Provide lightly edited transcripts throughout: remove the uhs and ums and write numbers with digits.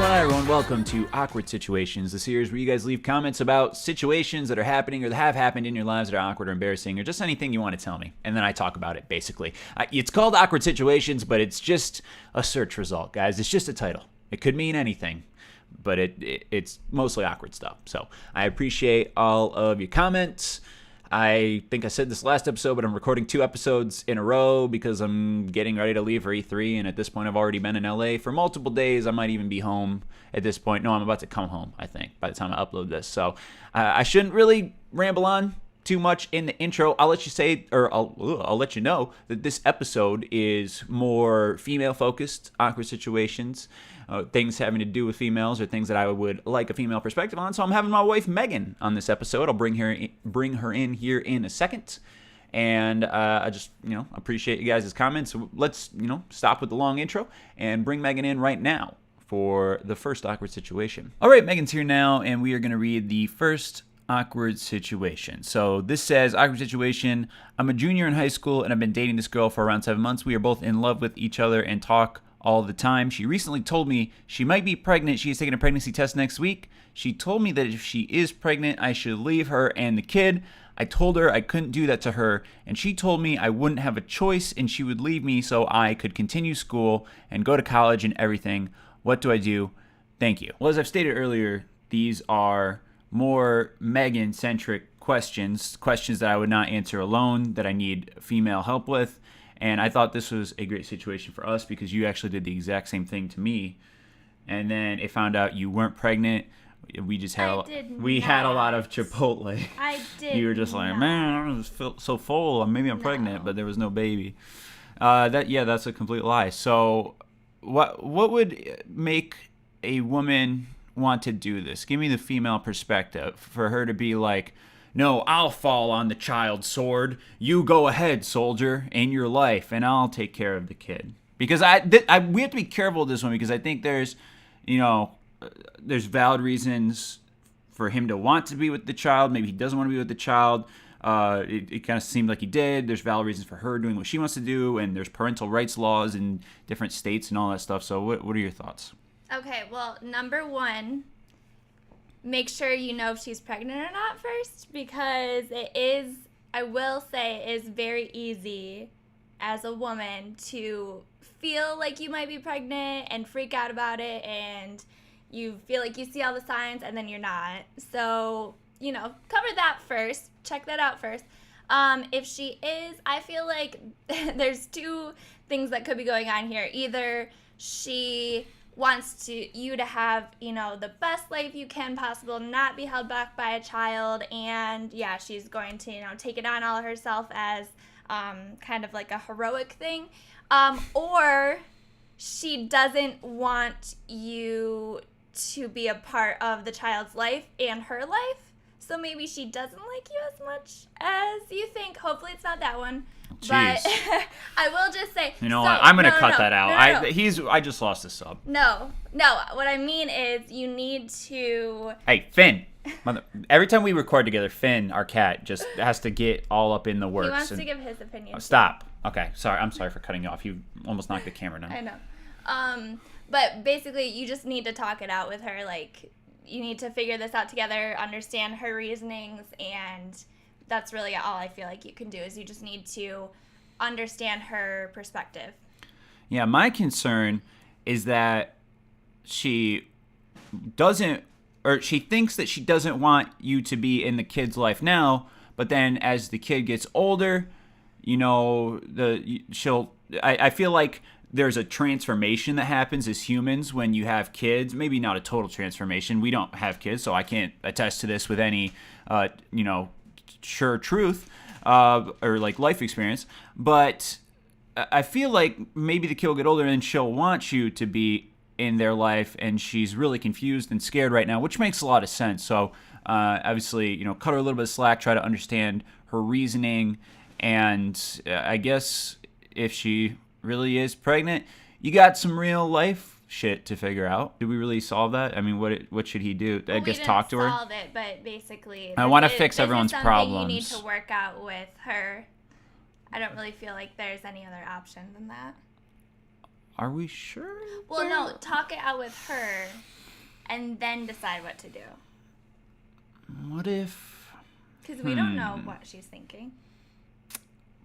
Hi everyone, welcome to Awkward Situations, the series where you guys leave comments about situations that are happening or that have happened in your lives that are awkward or embarrassing or just anything you want to tell me, and then I talk about it, basically. It's called Awkward Situations, but it's just a search result, guys. It's just a title. It could mean anything, but it's mostly awkward stuff. So I appreciate all of your comments. I think I said this last episode, but I'm recording 2 episodes in a row because I'm getting ready to leave for E3, and at this point I've already been in LA for multiple days. I might even be home at this point. No, I'm about to come home, I think, by the time I upload this. So I shouldn't really ramble on too much in the intro. I'll let you say, or I'll let you know that this episode is more female-focused, awkward situations, things having to do with females or things that I would like a female perspective on. So I'm having my wife Megan on this episode. I'll bring her in here in a second. And I just, appreciate you guys' comments. So let's, stop with the long intro and bring Megan in right now for the first awkward situation. All right, Megan's here now, and we are going to read the first awkward situation. So this says, awkward situation, I'm a junior in high school and I've been dating this girl for around 7 months. We are both in love with each other and talk all the time. She recently told me she might be pregnant. She is taking a pregnancy test next week. She told me that if she is pregnant, I should leave her and the kid. I told her I couldn't do that to her, and she told me I wouldn't have a choice and she would leave me so I could continue school and go to college and everything. What do I do? Thank you. Well, as I've stated earlier, these are more Megan-centric questions that I would not answer alone, that I need female help with. And I thought this was a great situation for us because you actually did the exact same thing to me. And then it found out you weren't pregnant. We just had had a lot of Chipotle. I did. You were just like, man, I was so full. Maybe I'm pregnant, but there was no baby. That's a complete lie. So what would make a woman want to do this? Give me the female perspective for her to be like, no, I'll fall on the child's sword. You go ahead, soldier, in your life, and I'll take care of the kid. Because we have to be careful with this one because I think there's valid reasons for him to want to be with the child. Maybe he doesn't want to be with the child. It kind of seemed like he did. There's valid reasons for her doing what she wants to do, and there's parental rights laws in different states and all that stuff. So what are your thoughts? Okay, well, number one, make sure you know if she's pregnant or not first, because I will say, it is very easy as a woman to feel like you might be pregnant and freak out about it, and you feel like you see all the signs and then you're not. So, cover that first. Check that out first. If she is, I feel like there's 2 things that could be going on here. Either she wants you to have, the best life you can possible, not be held back by a child, and she's going to, take it on all herself as kind of like a heroic thing, or she doesn't want you to be a part of the child's life and her life, so maybe she doesn't like you as much as you think. Hopefully it's not that one. Jeez. But I will just say, what? I'm going to cut that out. No. I just lost a sub. No. What I mean is you need to... Hey, Finn. Every time we record together, Finn, our cat, just has to get all up in the works. He wants to give his opinion. Stop. Okay, sorry. I'm sorry for cutting you off. You almost knocked the camera down. I know. But basically, you just need to talk it out with her. Like, you need to figure this out together, understand her reasonings, and that's really all I feel like you can do, is you just need to understand her perspective. Yeah, my concern is that she thinks that she doesn't want you to be in the kid's life now, but then as the kid gets older, I feel like there's a transformation that happens as humans when you have kids. Maybe not a total transformation. We don't have kids, so I can't attest to this with any, sure truth or like life experience. But I feel like maybe the kid will get older and she'll want you to be in their life, and she's really confused and scared right now, which makes a lot of sense. So obviously, cut her a little bit of slack, try to understand her reasoning, and I guess if she really is pregnant, you got some real life shit to figure out. Did we really solve that? I mean, what should he do? I guess talk to her. We didn't solve it, but basically, I want to fix everyone's problems. You need to work out with her. I don't really feel like there's any other option than that. Are we sure? Well, no, talk it out with her and then decide what to do. What if... Because we don't know what she's thinking.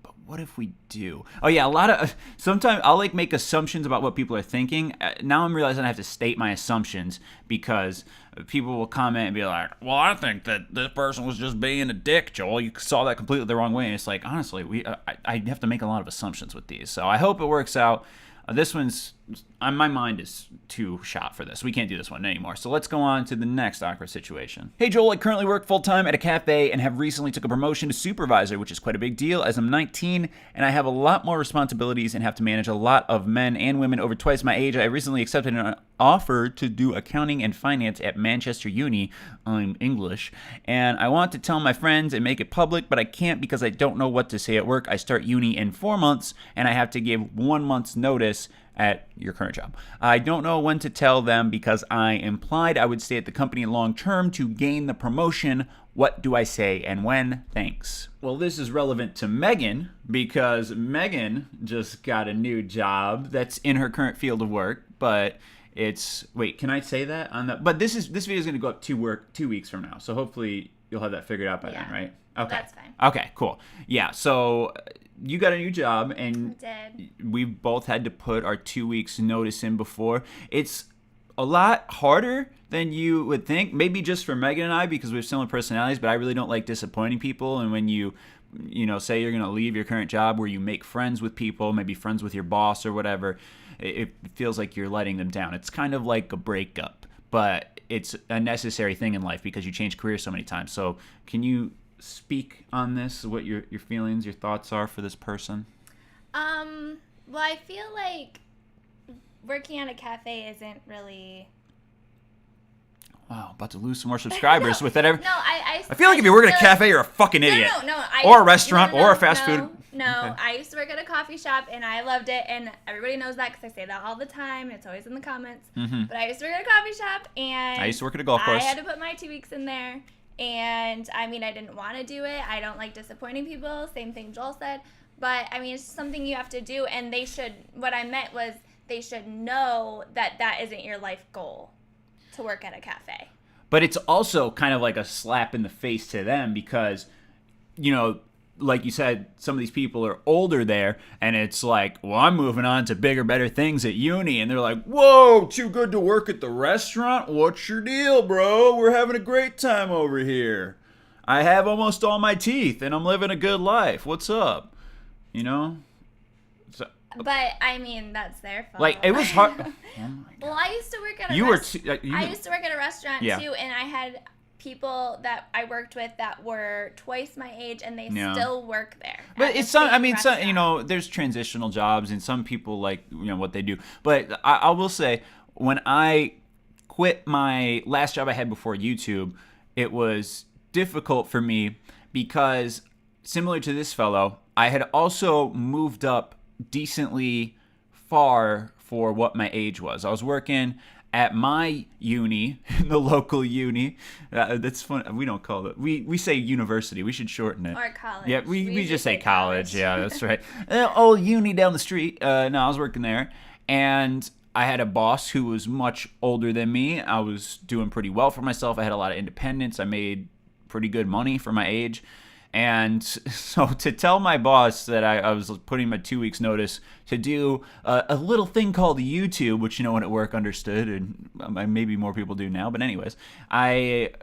But what if we do? Oh, yeah, sometimes I'll, like, make assumptions about what people are thinking. Now I'm realizing I have to state my assumptions because people will comment and be like, well, I think that this person was just being a dick, Joel. You saw that completely the wrong way. And it's like, honestly, I have to make a lot of assumptions with these. So I hope it works out. This one's, my mind is too shot for this. We can't do this one anymore. So let's go on to the next awkward situation. Hey Joel, I currently work full-time at a cafe and have recently took a promotion to supervisor, which is quite a big deal as I'm 19 and I have a lot more responsibilities and have to manage a lot of men and women over twice my age. I recently accepted an offer to do accounting and finance at Manchester Uni. I'm English. And I want to tell my friends and make it public, but I can't because I don't know what to say at work. I start uni in 4 months and I have to give 1 month's notice at your current job. I don't know when to tell them because I implied I would stay at the company long term to gain the promotion. What do I say and when? Thanks. Well, this is relevant to Megan because Megan just got a new job that's in her current field of work, but it's, wait, can I say that on the, but this video is going to go up 2 weeks from now. So hopefully you'll have that figured out by then, right? Okay. That's fine. Okay, cool. Yeah, so you got a new job and we've both had to put our 2 weeks notice in before. It's a lot harder than you would think, maybe just for Megan and I because we have similar personalities, but I really don't like disappointing people. And when you say you're going to leave your current job where you make friends with people, maybe friends with your boss or whatever, it feels like you're letting them down. It's kind of like a breakup, but it's a necessary thing in life because you change careers so many times. So can you speak on this, what your feelings, your thoughts are for this person? Well, I feel like working at a cafe isn't really... Wow, about to lose some more subscribers with that. I feel like if you work at a cafe, you're a fucking idiot. No. Or a restaurant, or a fast food. No, Okay. I used to work at a coffee shop, and I loved it, and everybody knows that because I say that all the time. It's always in the comments. Mm-hmm. But I used to work at a coffee shop, and I used to work at a golf course. I had to put my 2 weeks in there, and, I mean, I didn't want to do it. I don't like disappointing people. Same thing Joel said. But, I mean, it's something you have to do, and they should, what I meant was they should know that that isn't your life goal, to work at a cafe. But it's also kind of like a slap in the face to them because, like you said, some of these people are older there, and it's like, well, I'm moving on to bigger, better things at uni, and they're like, whoa, too good to work at the restaurant? What's your deal, bro? We're having a great time over here. I have almost all my teeth, and I'm living a good life. What's up? So, but I mean, that's their fault. like, it was hard. Oh my God. Well, I used to work at a I used to work at a restaurant too, and I had people that I worked with that were twice my age, and they still work there. But it's some. There's transitional jobs, and some people like what they do. But I will say, when I quit my last job I had before YouTube, it was difficult for me because, similar to this fellow, I had also moved up decently far for what my age was. I was working at my uni, the local uni. That's fun. We don't call it. We say university. We should shorten it. Or college. Yeah, we just say college. Yeah, that's right. Uni down the street. No, I was working there, and I had a boss who was much older than me. I was doing pretty well for myself. I had a lot of independence. I made pretty good money for my age. And so to tell my boss that I was putting my 2 weeks notice to do a little thing called YouTube, which no one at work understood, and maybe more people do now. But anyways, I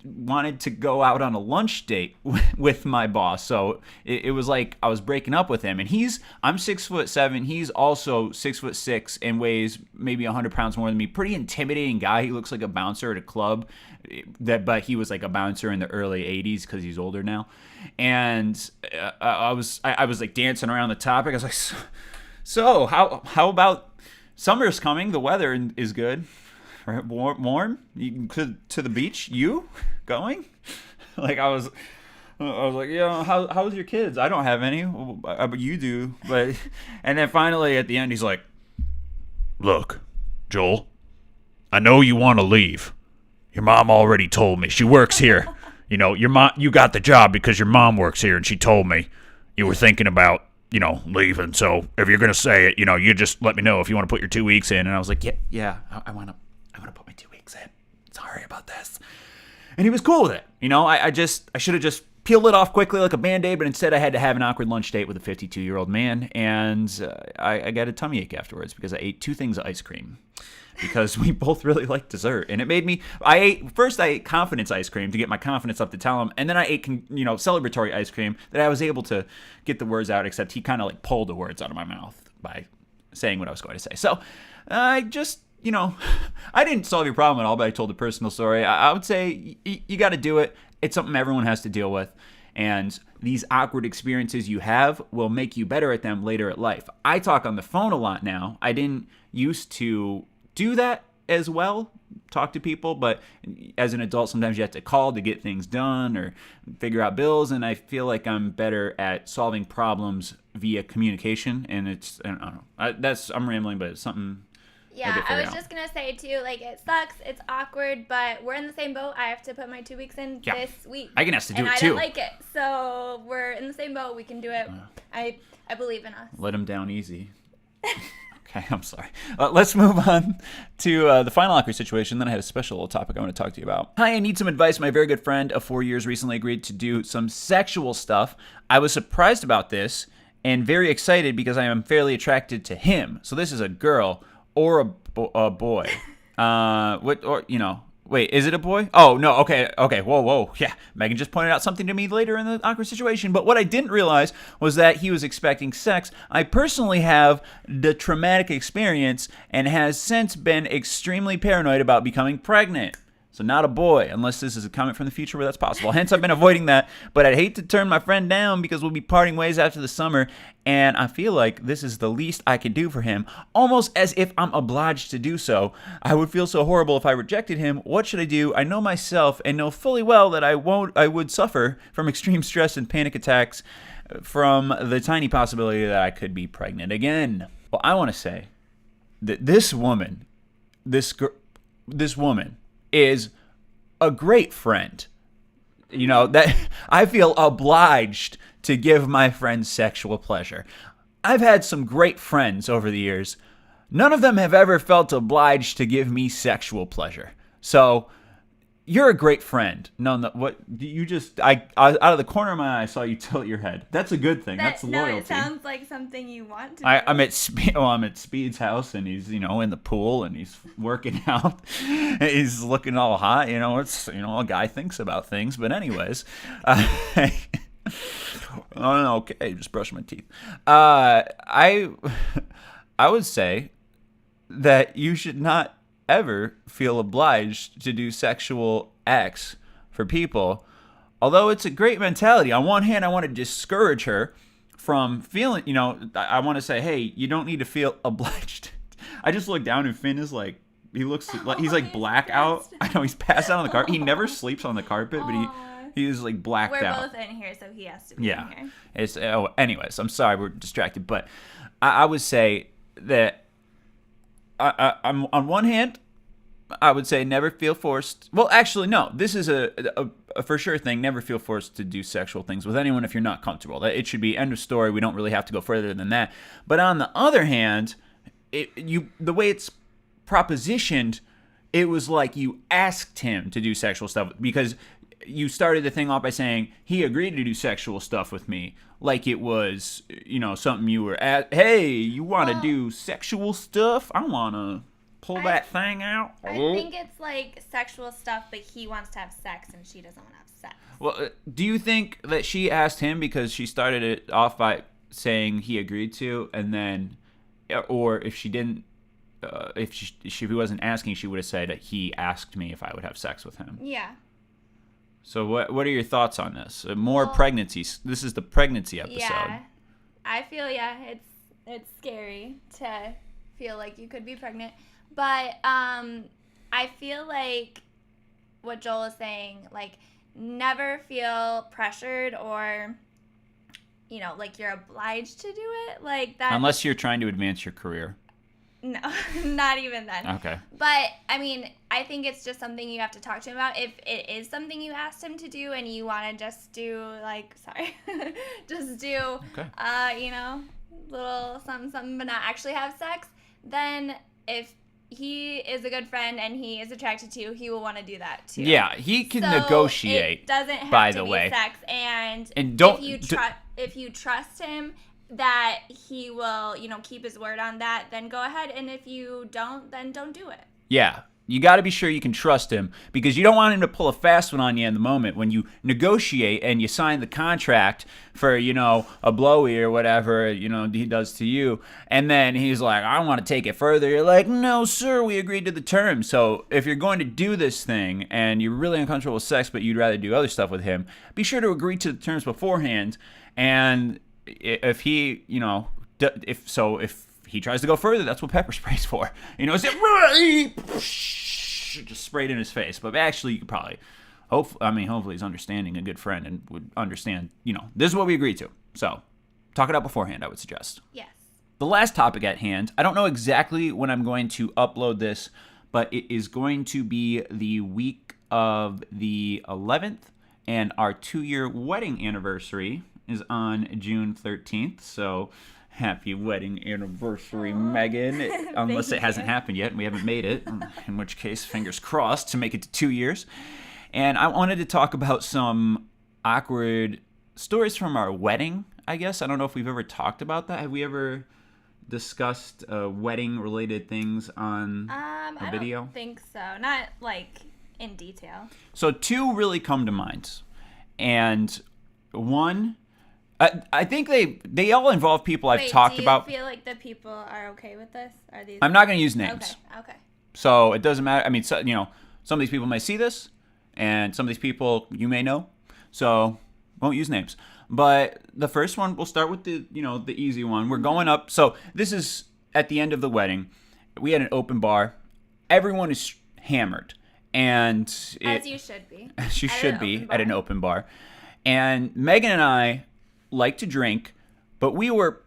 wanted to go out on a lunch date with my boss. So it was like I was breaking up with him. And I'm 6'7". He's also 6'6" and weighs maybe 100 pounds more than me. Pretty intimidating guy. He looks like a bouncer at a club. But he was like a bouncer in the early 80s because he's older now. And I was like dancing around the topic. I was like, so how about summer's coming? The weather is good. Right? Warm? You to the beach? You going? Like I was like, how's your kids? I don't have any, but you do. But and then finally at the end, he's like, "Look, Joel, I know you want to leave. Your mom already told me. She works here. Your mom. You got the job because your mom works here, and she told me you were thinking about leaving. So if you're going to say it, you just let me know if you want to put your 2 weeks in. And I was like, yeah, I want to put my 2 weeks in. Sorry about this. And he was cool with it. I should have just peeled it off quickly like a Band-Aid, but instead I had to have an awkward lunch date with a 52-year-old man, and I got a tummy ache afterwards because I ate 2 things of ice cream because we both really like dessert. And it made me, I ate confidence ice cream to get my confidence up to tell him, and then I ate, celebratory ice cream that I was able to get the words out, except he kind of like pulled the words out of my mouth by saying what I was going to say. So I just, I didn't solve your problem at all, but I told a personal story. I would say you got to do it. It's something everyone has to deal with. And these awkward experiences you have will make you better at them later in life. I talk on the phone a lot now. I didn't used to do that as well, talk to people, but as an adult, sometimes you have to call to get things done or figure out bills, and I feel like I'm better at solving problems via communication, and it's, I don't know, I'm rambling, but it's something. Yeah, I was just going to say, too, like, it sucks, it's awkward, but we're in the same boat. I have to put my 2 weeks in this week. I can ask to do it, too. And I don't like it, so we're in the same boat. We can do it. I believe in us. Let him down easy. Okay, I'm sorry. Let's move on to the final awkward situation. Then I have a special topic I want to talk to you about. Hi, I need some advice. My very good friend of 4 years recently agreed to do some sexual stuff. I was surprised about this and very excited because I am fairly attracted to him. So this is a girl. Or a boy. Wait, is it a boy? Oh, no, okay, whoa, yeah. Megan just pointed out something to me later in the awkward situation, but what I didn't realize was that he was expecting sex. I personally have the traumatic experience and has since been extremely paranoid about becoming pregnant. So not a boy, unless this is a comment from the future where that's possible. Hence, I've been avoiding that, but I'd hate to turn my friend down because we'll be parting ways after the summer, and I feel like this is the least I could do for him, almost as if I'm obliged to do so. I would feel so horrible if I rejected him. What should I do? I know myself and know fully well that I would suffer from extreme stress and panic attacks from the tiny possibility that I could be pregnant again. Well, I want to say that this woman is a great friend. That I feel obliged to give my friends sexual pleasure. I've had some great friends over the years. None of them have ever felt obliged to give me sexual pleasure. So you're a great friend. Out of the corner of my eye, I saw you tilt your head. That's a good thing. That's loyalty. No, it sounds like something you want to do. I'm at Speed's house, and he's, in the pool, and he's working out. He's looking all hot. It's, a guy thinks about things. But anyways, okay, just brush my teeth. I would say that you should not ever feel obliged to do sexual acts for people, although it's a great mentality. On one hand, I want to discourage her from feeling, I want to say, hey, you don't need to feel obliged. I just look down and Finn is like, he's like blackout. I know he's passed out on the carpet. He never sleeps on the carpet, but he's like blacked out. We're both in here, so he has to be in here. Anyways, I'm sorry we're distracted, but I would say that I'm on one hand, I would say never feel forced. Well, actually, no. This is a for sure thing. Never feel forced to do sexual things with anyone if you're not comfortable. That it should be end of story. We don't really have to go further than that. But on the other hand, the way it's propositioned, it was like you asked him to do sexual stuff because you started the thing off by saying he agreed to do sexual stuff with me, like it was, something you were at. Hey, you want to do sexual stuff? I want to pull that thing out. I think it's like sexual stuff, but he wants to have sex and she doesn't want to have sex. Well, do you think that she asked him because she started it off by saying he agreed to, and then, or if she didn't, if she wasn't asking, she would have said that he asked me if I would have sex with him? Yeah. So what are your thoughts on this? More pregnancies. This is the pregnancy episode. Yeah, I feel it's scary to feel like you could be pregnant, but I feel like what Joel is saying, like never feel pressured or like you're obliged to do it like that. Unless you're trying to advance your career. No, not even then. Okay. But, I mean, I think it's just something you have to talk to him about. If it is something you asked him to do and you want to just do, like, just do, you know, little something, but not actually have sex, then if he is a good friend and he is attracted to you, he will want to do that too. Yeah, he can negotiate. It doesn't have by to the be way. sex, and don't if you trust him that he will, you know, keep his word on that, then go ahead. And if you don't, then don't do it. Yeah. You got to be sure you can trust him, because you don't want him to pull a fast one on you in the moment when you negotiate and you sign the contract for, you know, a blowy or whatever, you know, he does to you. And then he's like, I want to take it further. You're like, no, sir, we agreed to the terms. So if you're going to do this thing and you're really uncomfortable with sex, but you'd rather do other stuff with him, be sure to agree to the terms beforehand. And if he, you know, if he tries to go further, that's what pepper spray's for. You know, it's just sprayed in his face. But actually, you could probably, hopefully he's understanding, a good friend, and would understand, you know, this is what we agreed to. So, talk it out beforehand, I would suggest. Yes. The last topic at hand, I don't know exactly when I'm going to upload this, but it is going to be the week of the 11th, and our 2-year wedding anniversary is on June 13th, so happy wedding anniversary, Megan. Unless it hasn't happened yet and we haven't made it, in which case, fingers crossed to make it to 2 years. And I wanted to talk about some awkward stories from our wedding, I guess. I don't know if we've ever talked about that. Have we ever discussed wedding-related things on a video? I don't think so. Not, like, in detail. So 2 really come to mind. And one, I think they all involve people I've talked about. Do you feel like the people are okay with this? Are these? I'm not going to use names. Okay. So it doesn't matter. I mean, so, you know, some of these people may see this, and some of these people you may know. So won't use names. But the first one, we'll start with the easy one. We're going up. So this is at the end of the wedding. We had an open bar. Everyone is hammered, and as you should be. She should be at an open bar. And Megan and I like to drink, but we were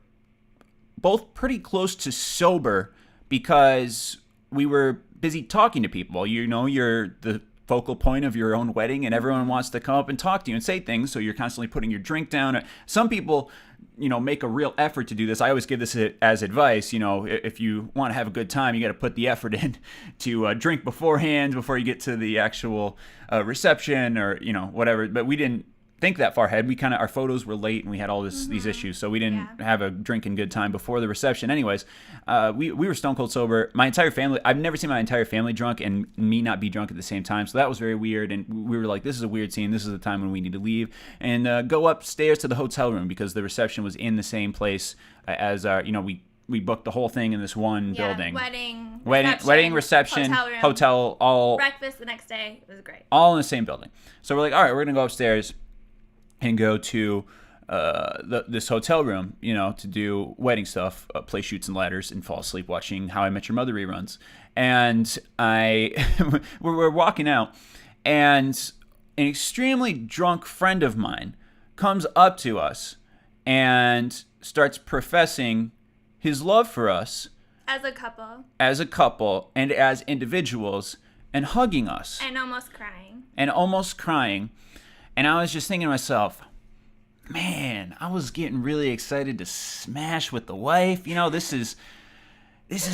both pretty close to sober because we were busy talking to people. You know, you're the focal point of your own wedding, and everyone wants to come up and talk to you and say things, so you're constantly putting your drink down. Some people, you know, make a real effort to do this. I always give this as advice. You know, if you want to have a good time, you got to put the effort in to drink beforehand, before you get to the actual reception, or, you know, whatever. But we didn't think that far ahead. We our photos were late, and we had all these issues, so we didn't have a drinking good time before the reception. Anyways, we were stone cold sober. My entire family, I've never seen my entire family drunk and me not be drunk at the same time, so that was very weird. And we were like, this is a weird scene. This is the time when we need to leave and go upstairs to the hotel room, because the reception was in the same place as our, you know, we booked the whole thing in this one building. Wedding, reception, hotel, all breakfast the next day. It was great. All in the same building. So we're like, all right, we're gonna go upstairs and go to this hotel room, you know, to do wedding stuff, play Chutes and Ladders, and fall asleep watching How I Met Your Mother reruns. And we're walking out, and an extremely drunk friend of mine comes up to us and starts professing his love for us as a couple and as individuals, and hugging us. And almost crying. And I was just thinking to myself, man, I was getting really excited to smash with the wife. You know, this is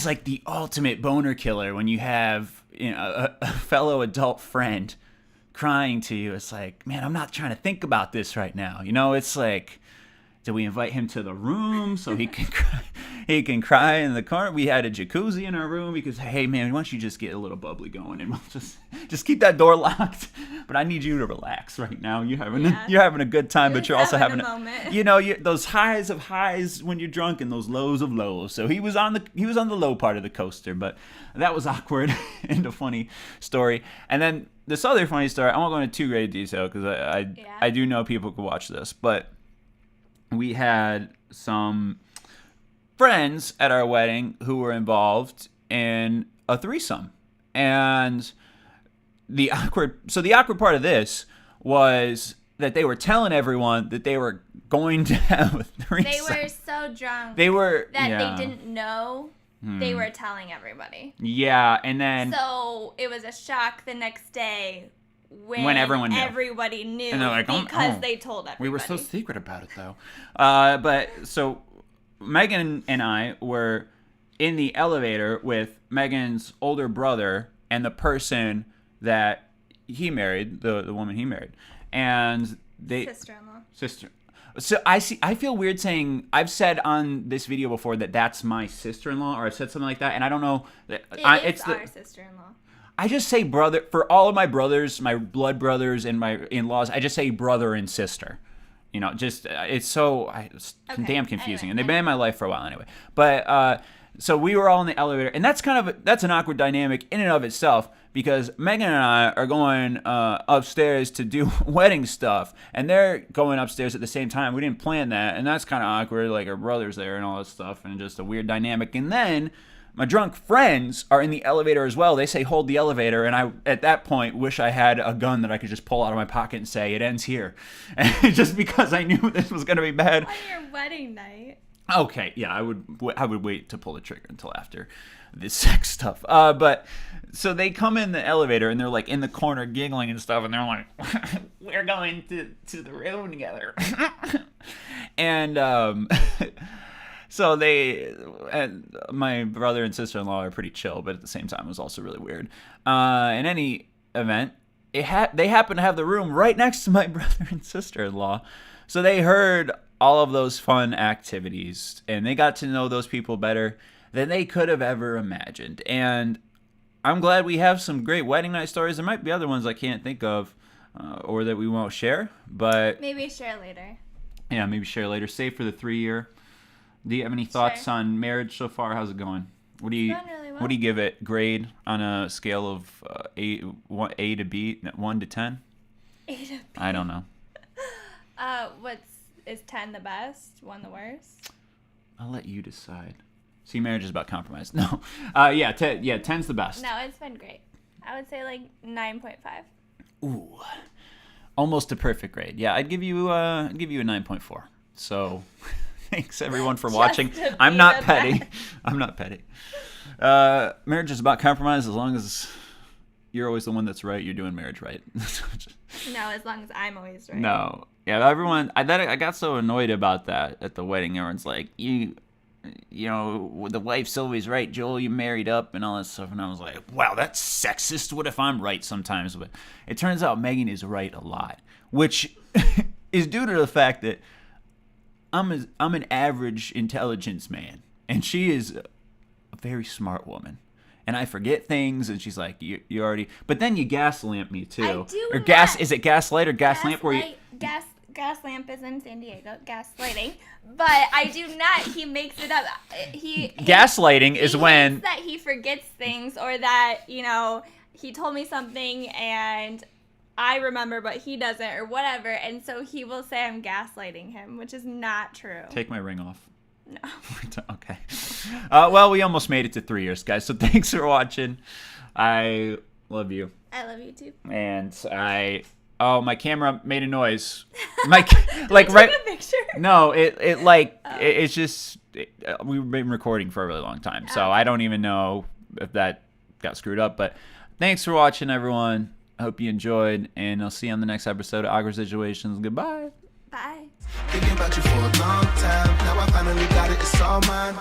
like the ultimate boner killer, when you have, you know, a fellow adult friend crying to you. It's like, man, I'm not trying to think about this right now. You know, it's like, do we invite him to the room so he can cry? He can cry in the corner. We had a jacuzzi in our room because, hey, man, why don't you just get a little bubbly going, and we'll just keep that door locked. But I need you to relax right now. You're having a good time, but you're also having a moment. You know, those highs of highs when you're drunk, and those lows of lows. So he was on the low part of the coaster, but that was awkward and a funny story. And then this other funny story, I won't go into too great detail because I do know people could watch this, but we had some friends at our wedding who were involved in a threesome. And the awkward part of this was that they were telling everyone that they were going to have a threesome. They were so drunk they didn't know they were telling everybody. Yeah, and then So it was a shock the next day when everyone knew. Everybody knew, and they're like, because they told everybody. We were so secret about it, though. But so Megan and I were in the elevator with Megan's older brother and the person that he married, the woman he married, and sister. So I feel weird saying, I've said on this video before that that's my sister-in-law, or I've said something like that, and I don't know. It's our sister-in-law. I just say brother for all of my brothers, my blood brothers, and my in-laws. I just say brother and sister. You know, just it's so damn confusing, and they've been in my life for a while anyway. But so we were all in the elevator, and that's an awkward dynamic in and of itself, because Megan and I are going upstairs to do wedding stuff, and they're going upstairs at the same time. We didn't plan that, and that's kind of awkward, like our brother's there and all that stuff, and just a weird dynamic. And then my drunk friends are in the elevator as well. They say, hold the elevator, and I, at that point, wish I had a gun that I could just pull out of my pocket and say, it ends here. And just because I knew this was going to be bad. On your wedding night. Okay, yeah, I would wait to pull the trigger until after the sex stuff. But so they come in the elevator and they're like in the corner giggling and stuff, and they're like, "We're going to the room together." And so and my brother and sister-in-law are pretty chill, but at the same time, it was also really weird. In any event, they happen to have the room right next to my brother and sister-in-law, so they heard all of those fun activities, and they got to know those people better than they could have ever imagined. And I'm glad we have some great wedding night stories. There might be other ones I can't think of, or that we won't share, but maybe share later. Yeah, maybe share later. Save for the 3-year. Do you have any thoughts on marriage so far? How's it going? What do you really well. What do you give it grade on a scale of A to B, 1 to 10? A to B. I don't know. Is 10 the best? 1 the worst? I'll let you decide. See, marriage is about compromise. No. 10's the best. No, it's been great. I would say like 9.5. Ooh. Almost a perfect grade. Yeah, I'd give you a 9.4. So, thanks everyone for watching. I'm not petty. I'm not petty. Marriage is about compromise. As long as you're always the one that's right, you're doing marriage right. No, as long as I'm always right. No. Yeah, everyone. I got so annoyed about that at the wedding. Everyone's like, you know, the wife's always right, Joel. You married up and all that stuff. And I was like, wow, that's sexist. What if I'm right sometimes? But it turns out Megan is right a lot, which is due to the fact that I'm an average intelligence man, and she is a very smart woman. And I forget things, and she's like, "You already." But then you gaslamp me too. I do. Or gas? Is it gaslight or gaslamp? Where you gas lamp is in San Diego, gaslighting. But I do not. He makes it up. Gaslighting is when that he forgets things, or that he told me something and I remember but he doesn't, or whatever, and so he will say I'm gaslighting him, which is not true. Take my ring off. No. Okay. Well, we almost made it to 3 years, guys. So thanks for watching. I love you. I love you too. And my camera made a noise. Like right. Take a picture? No, it's just we've been recording for a really long time, so I don't even know if that got screwed up. But thanks for watching, everyone. I hope you enjoyed, and I'll see you on the next episode of Awkward Situations. Goodbye. Bye. Thinking about you for a long time. Now I finally got it. It's all mine.